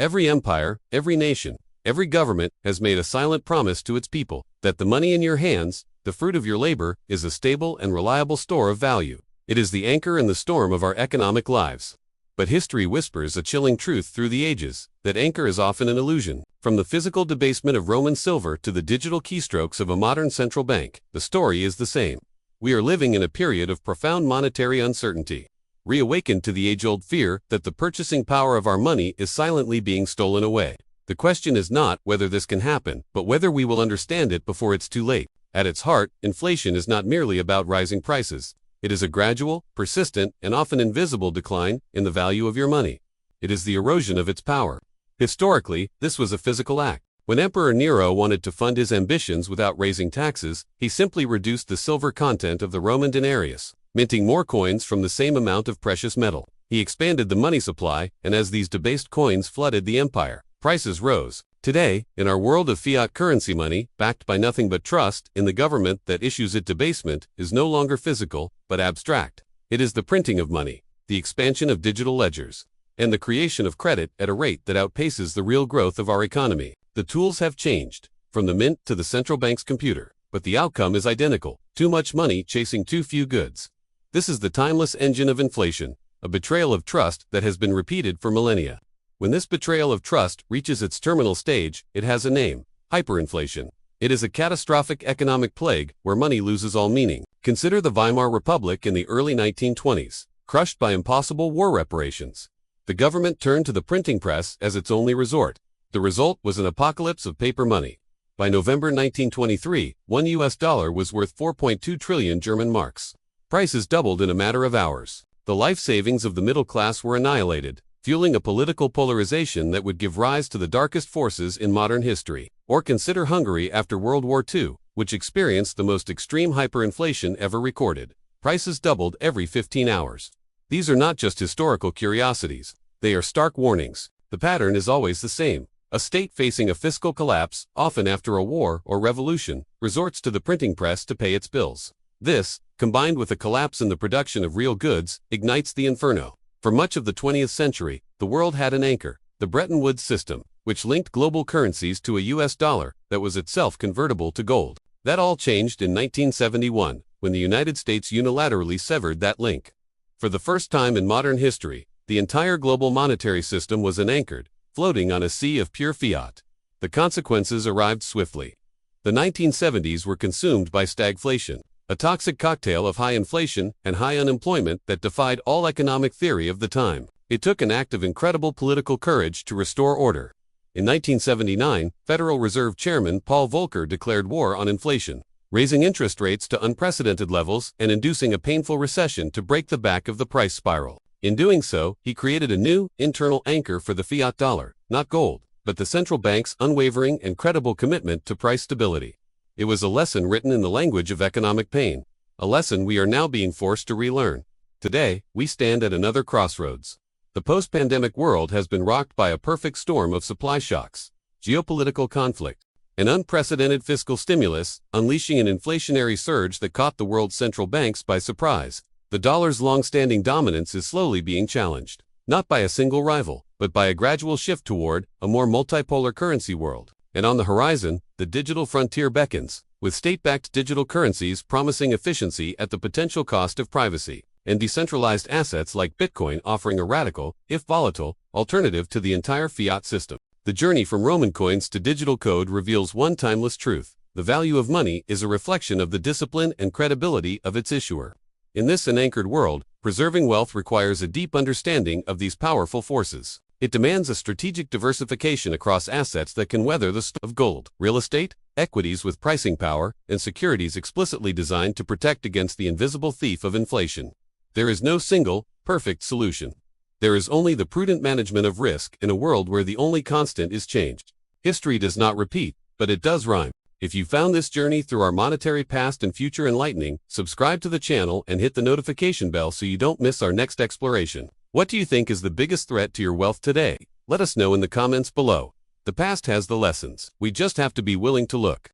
Every empire, every nation, every government has made a silent promise to its people that the money in your hands, the fruit of your labor, is a stable and reliable store of value. It is the anchor in the storm of our economic lives. But history whispers a chilling truth through the ages, that anchor is often an illusion. From the physical debasement of Roman silver to the digital keystrokes of a modern central bank, the story is the same. We are living in a period of profound monetary uncertainty, reawakened to the age-old fear that the purchasing power of our money is silently being stolen away. The question is not whether this can happen, but whether we will understand it before it's too late. At its heart, inflation is not merely about rising prices. It is a gradual, persistent, and often invisible decline in the value of your money. It is the erosion of its power. Historically, this was a physical act. When Emperor Nero wanted to fund his ambitions without raising taxes, he simply reduced the silver content of the Roman denarius, minting more coins from the same amount of precious metal. He expanded the money supply, and as these debased coins flooded the empire, prices rose. Today, in our world of fiat currency, money, backed by nothing but trust in the government that issues it, debasement is no longer physical, but abstract. It is the printing of money, the expansion of digital ledgers, and the creation of credit at a rate that outpaces the real growth of our economy. The tools have changed, from the mint to the central bank's computer, but the outcome is identical: too much money chasing too few goods. This is the timeless engine of inflation, a betrayal of trust that has been repeated for millennia. When this betrayal of trust reaches its terminal stage, it has a name: hyperinflation. It is a catastrophic economic plague where money loses all meaning. Consider the Weimar Republic in the early 1920s, crushed by impossible war reparations. The government turned to the printing press as its only resort. The result was an apocalypse of paper money. By November 1923, $1 US was worth 4.2 trillion German marks. Prices doubled in a matter of hours. The life savings of the middle class were annihilated, fueling a political polarization that would give rise to the darkest forces in modern history. Or consider Hungary after World War II, which experienced the most extreme hyperinflation ever recorded. Prices doubled every 15 hours. These are not just historical curiosities. They are stark warnings. The pattern is always the same. A state facing a fiscal collapse, often after a war or revolution, resorts to the printing press to pay its bills. This, combined with a collapse in the production of real goods, ignites the inferno. For much of the 20th century, the world had an anchor: the Bretton Woods system, which linked global currencies to a US dollar that was itself convertible to gold. That all changed in 1971, when the United States unilaterally severed that link. For the first time in modern history, the entire global monetary system was unanchored, floating on a sea of pure fiat. The consequences arrived swiftly. The 1970s were consumed by stagflation, a toxic cocktail of high inflation and high unemployment that defied all economic theory of the time. It took an act of incredible political courage to restore order. In 1979, Federal Reserve Chairman Paul Volcker declared war on inflation, raising interest rates to unprecedented levels and inducing a painful recession to break the back of the price spiral. In doing so, he created a new, internal anchor for the fiat dollar, not gold, but the central bank's unwavering and credible commitment to price stability. It was a lesson written in the language of economic pain, a lesson we are now being forced to relearn. Today, we stand at another crossroads. The post-pandemic world has been rocked by a perfect storm of supply shocks, geopolitical conflict, an unprecedented fiscal stimulus, unleashing an inflationary surge that caught the world's central banks by surprise. The dollar's long-standing dominance is slowly being challenged, not by a single rival, but by a gradual shift toward a more multipolar currency world. And on the horizon, the digital frontier beckons, with state-backed digital currencies promising efficiency at the potential cost of privacy, and decentralized assets like Bitcoin offering a radical, if volatile, alternative to the entire fiat system. The journey from Roman coins to digital code reveals one timeless truth: the value of money is a reflection of the discipline and credibility of its issuer. In this unanchored world, preserving wealth requires a deep understanding of these powerful forces. It demands a strategic diversification across assets that can weather the storm of gold, real estate, equities with pricing power, and securities explicitly designed to protect against the invisible thief of inflation. There is no single, perfect solution. There is only the prudent management of risk in a world where the only constant is change. History does not repeat, but it does rhyme. If you found this journey through our monetary past and future enlightening, subscribe to the channel and hit the notification bell so you don't miss our next exploration. What do you think is the biggest threat to your wealth today? Let us know in the comments below. The past has the lessons. We just have to be willing to look.